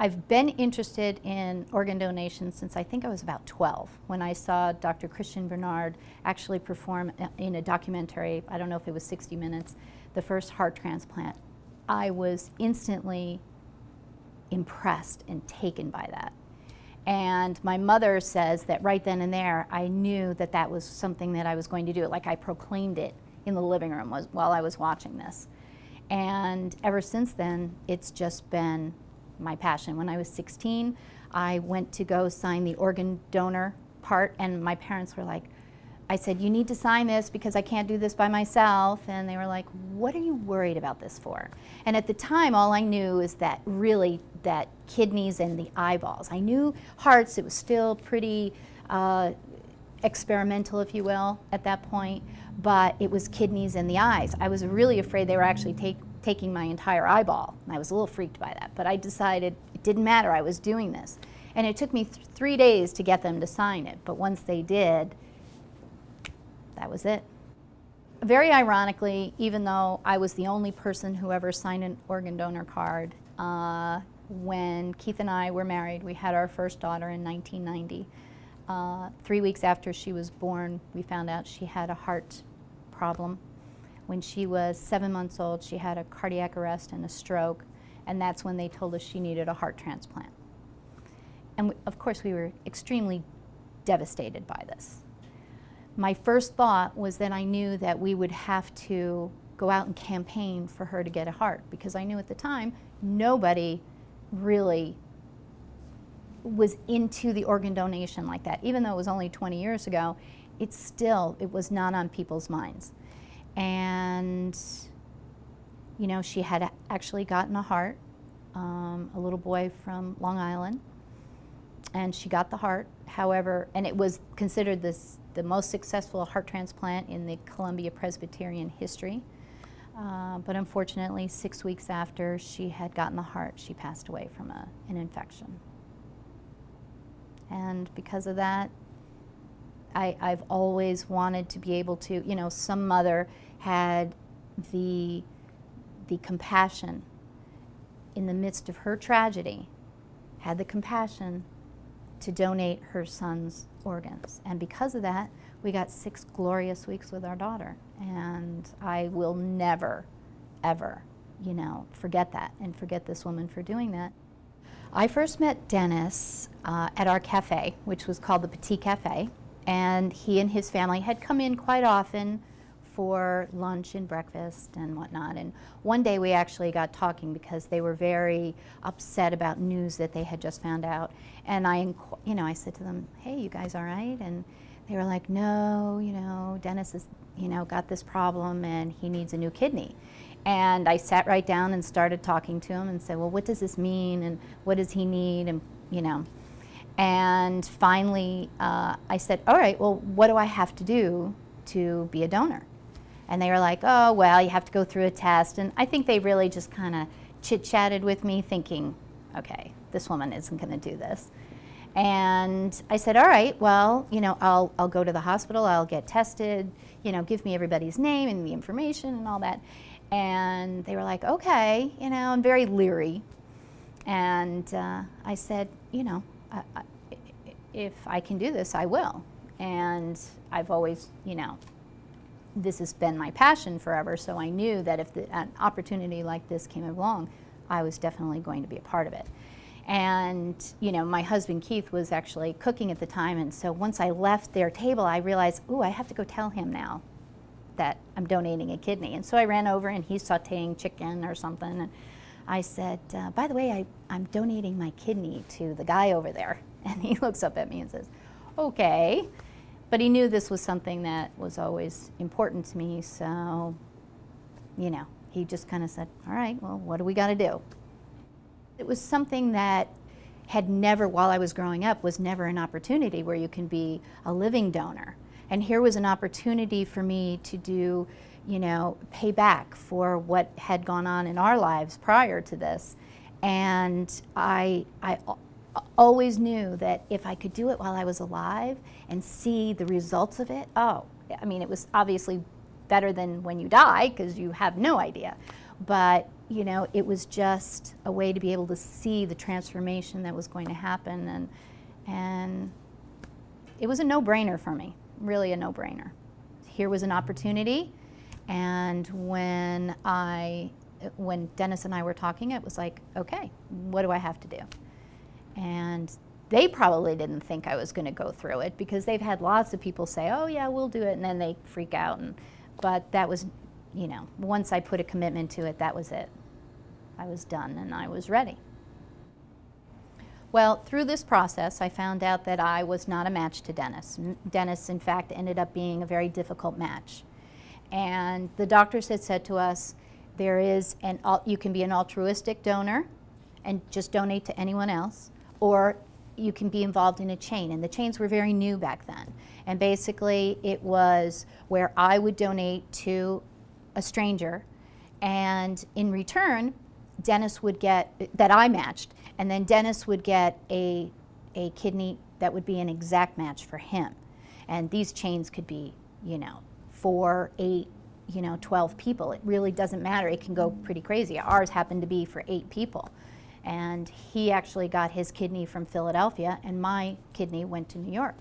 I've been interested in organ donation since I think I was about 12, when I saw Dr. Christian Bernard actually perform in a documentary, I don't know if it was 60 Minutes, the first heart transplant. I was instantly impressed and taken by that. And my mother says that right then and there, I knew that that was something that I was going to do. Like I proclaimed it in the living room while I was watching this. And ever since then, it's just been my passion. When I was 16, I went to go sign the organ donor part, and my parents were like, I said, you need to sign this because I can't do this by myself. And they were like, what are you worried about this for? And at the time, all I knew is that really that kidneys and the eyeballs. I knew hearts, it was still pretty experimental, if you will, at that point, but it was kidneys and the eyes. I was really afraid they were actually taking my entire eyeball. And I was a little freaked by that, but I decided it didn't matter, I was doing this. And it took me 3 days to get them to sign it, but once they did, that was it. Very ironically, even though I was the only person who ever signed an organ donor card, when Keith and I were married, we had our first daughter in 1990. 3 weeks after she was born, we found out she had a heart problem. When she was 7 months old, she had a cardiac arrest and a stroke, and that's when they told us she needed a heart transplant. And of course, we were extremely devastated by this. My first thought was that I knew that we would have to go out and campaign for her to get a heart, because I knew at the time nobody really was into the organ donation like that. Even though it was only 20 years ago, it was not on people's minds. And, you know, she had actually gotten a heart, a little boy from Long Island, and she got the heart. However, and it was considered the most successful heart transplant in the Columbia Presbyterian history. But unfortunately, 6 weeks after she had gotten the heart, she passed away from an infection. And because of that, I've always wanted to be able to, you know, some mother had the compassion in the midst of her tragedy, had the compassion to donate her son's organs. And because of that, we got 6 glorious weeks with our daughter. And I will never, ever, you know, forget that and forget this woman for doing that. I first met Dennis at our cafe, which was called the Petit Cafe, and he and his family had come in quite often for lunch and breakfast and whatnot. And one day we actually got talking because they were very upset about news that they had just found out. And I said to them, hey, you guys all right? And they were like, no, you know, Dennis has, you know, got this problem and he needs a new kidney. And I sat right down and started talking to him and said, well, what does this mean and what does he need? And, you know, and finally I said, all right, well, what do I have to do to be a donor? And they were like, oh, well, you have to go through a test. And I think they really just kind of chit-chatted with me thinking, okay, this woman isn't going to do this. And I said, all right, well, you know, I'll go to the hospital, I'll get tested, you know, give me everybody's name and the information and all that. And they were like, okay, you know, I'm very leery. And I said, you know, if I can do this, I will. And I've always, you know, this has been my passion forever, so I knew that if an opportunity like this came along, I was definitely going to be a part of it. And, you know, my husband Keith was actually cooking at the time, and so once I left their table, I realized, ooh, I have to go tell him now that I'm donating a kidney. And so I ran over, and he's sauteing chicken or something, and I said, by the way, I'm donating my kidney to the guy over there. And he looks up at me and says, okay. But he knew this was something that was always important to me, so, you know, he just kind of said, all right, well, what do we got to do? It was something that had never, while I was growing up, was never an opportunity where you can be a living donor. And here was an opportunity for me to do, you know, pay back for what had gone on in our lives prior to this. And I always knew that if I could do it while I was alive and see the results of it, oh, I mean, it was obviously better than when you die because you have no idea. But, you know, it was just a way to be able to see the transformation that was going to happen, and it was a no-brainer for me, really a no-brainer. Here was an opportunity, and when Dennis and I were talking, it was like, okay, what do I have to do? And they probably didn't think I was going to go through it, because they've had lots of people say, oh yeah, we'll do it, and then they freak out. But that was, you know, once I put a commitment to it, that was it. I was done and I was ready. Well, through this process, I found out that I was not a match to Dennis. Dennis, in fact, ended up being a very difficult match. And the doctors had said to us, you can be an altruistic donor and just donate to anyone else, or you can be involved in a chain. And the chains were very new back then. And basically it was where I would donate to a stranger, and in return, Dennis would get, that I matched, and then Dennis would get a kidney that would be an exact match for him. And these chains could be, you know, 4, 8, 12 people. It really doesn't matter. It can go pretty crazy. Ours happened to be for 8 people. And he actually got his kidney from Philadelphia, and my kidney went to New York.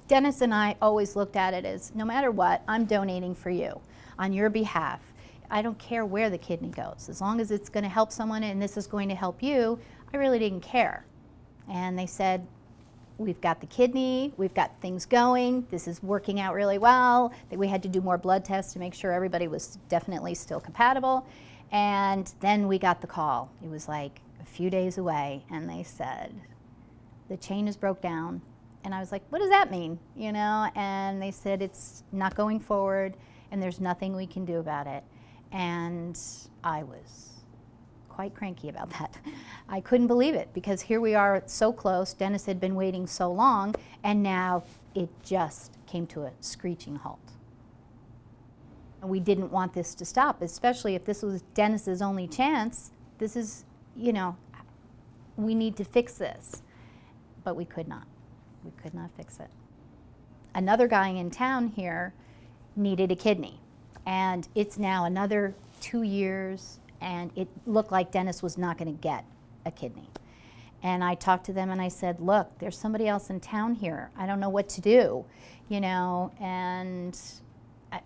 Dennis and I always looked at it as, no matter what, I'm donating for you, on your behalf. I don't care where the kidney goes. As long as it's going to help someone and this is going to help you, I really didn't care. And they said, we've got the kidney, we've got things going, this is working out really well. That we had to do more blood tests to make sure everybody was definitely still compatible. And then we got the call. It was like a few days away, and they said, the chain is broke down. And I was like, what does that mean? You know, and they said it's not going forward and there's nothing we can do about it. And I was quite cranky about that. I couldn't believe it, because here we are so close. Dennis had been waiting so long, and now it just came to a screeching halt. We didn't want this to stop, especially if this was Dennis's only chance. This is, you know, we need to fix this. But we could not. We could not fix it. Another guy in town here needed a kidney. And it's now another 2 years, and it looked like Dennis was not going to get a kidney. And I talked to them and I said, look, there's somebody else in town here. I don't know what to do, you know, and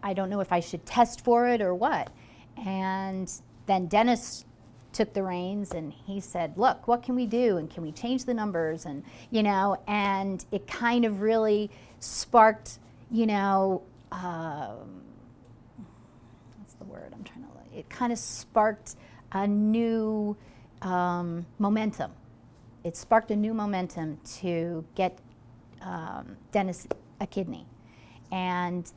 I don't know if I should test for it or what. And then Dennis took the reins and he said, look, what can we do? And can we change the numbers? And, you know, and it kind of really sparked, you know, what's the word I'm trying to, it kind of sparked a new momentum. It sparked a new momentum to get Dennis a kidney. And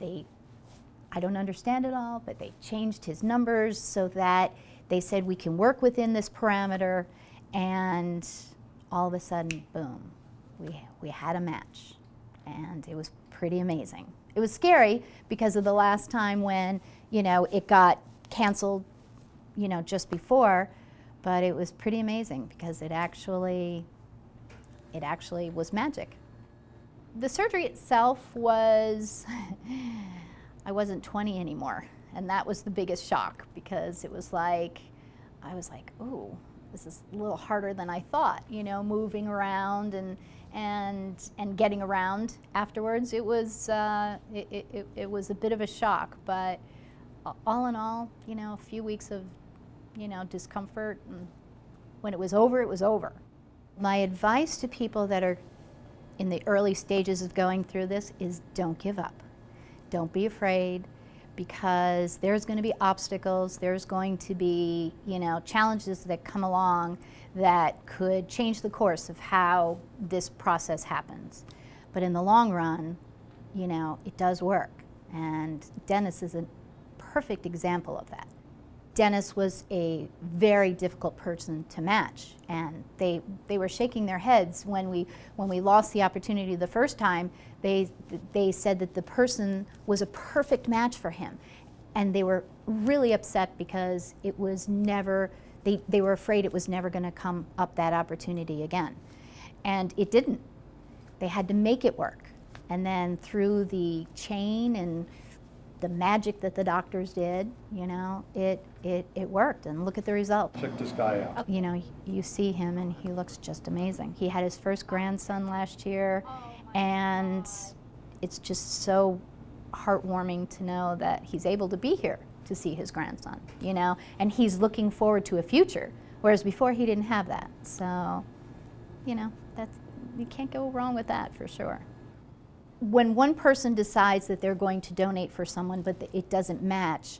I don't understand it all, but they changed his numbers so that they said we can work within this parameter, and all of a sudden, boom, we had a match. And it was pretty amazing. It was scary because of the last time when, you know, it got canceled, you know, just before, but it was pretty amazing because it actually was magic. The surgery itself was, I wasn't 20 anymore, and that was the biggest shock, because it was like, I was like, ooh, this is a little harder than I thought, you know, moving around and getting around afterwards. It was it was a bit of a shock, but all in all, you know, a few weeks of, you know, discomfort, and when it was over, it was over. My advice to people that are in the early stages of going through this is don't give up. Don't be afraid, because there's going to be obstacles, there's going to be, you know, challenges that come along that could change the course of how this process happens. But in the long run, you know, it does work. And Dennis is a perfect example of that. Dennis was a very difficult person to match, and they were shaking their heads when we lost the opportunity the first time. They said that the person was a perfect match for him, and they were really upset because it was never, they were afraid it was never going to come up, that opportunity again. And it didn't. They had to make it work. And then through the chain and the magic that the doctors did, you know, it worked, and look at the result. Check this guy out. You know, you see him and he looks just amazing. He had his first grandson last year, and it's just so heartwarming to know that he's able to be here to see his grandson, you know, and he's looking forward to a future, whereas before he didn't have that. So, you know, you can't go wrong with that for sure. When one person decides that they're going to donate for someone but it doesn't match,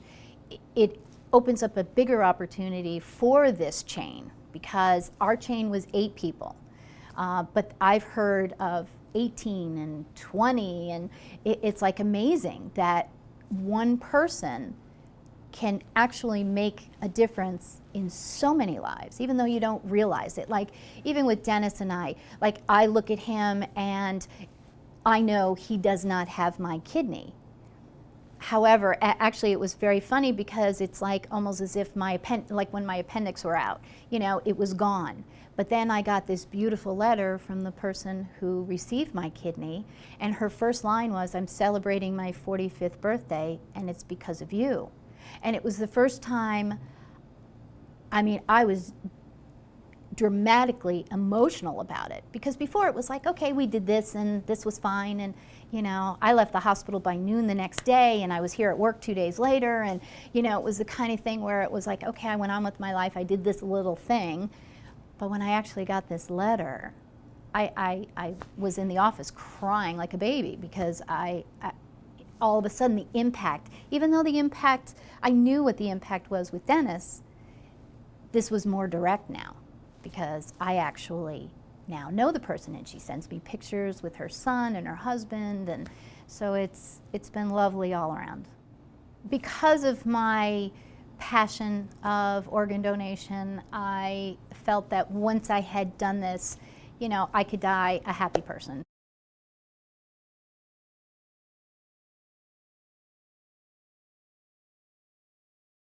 it opens up a bigger opportunity for this chain, because our chain was 8 people, but I've heard of 18 and 20, and it's like amazing that one person can actually make a difference in so many lives, even though you don't realize it. Like, even with Dennis and I look at him and I know he does not have my kidney. However, actually it was very funny, because it's like almost as if like when my appendix were out, you know, it was gone. But then I got this beautiful letter from the person who received my kidney, and her first line was, "I'm celebrating my 45th birthday, and it's because of you." And it was the first time, I mean, I was dramatically emotional about it, because before it was like, okay, we did this and this was fine, and you know, I left the hospital by noon the next day and I was here at work 2 days later, and you know, it was the kind of thing where it was like, okay, I went on with my life, I did this little thing. But when I actually got this letter, I was in the office crying like a baby, because all of a sudden the impact, even though the impact, I knew what the impact was with Dennis, this was more direct now, because I actually now know the person, and she sends me pictures with her son and her husband, and so it's been lovely all around. Because of my passion of organ donation, I felt that once I had done this, you know, I could die a happy person.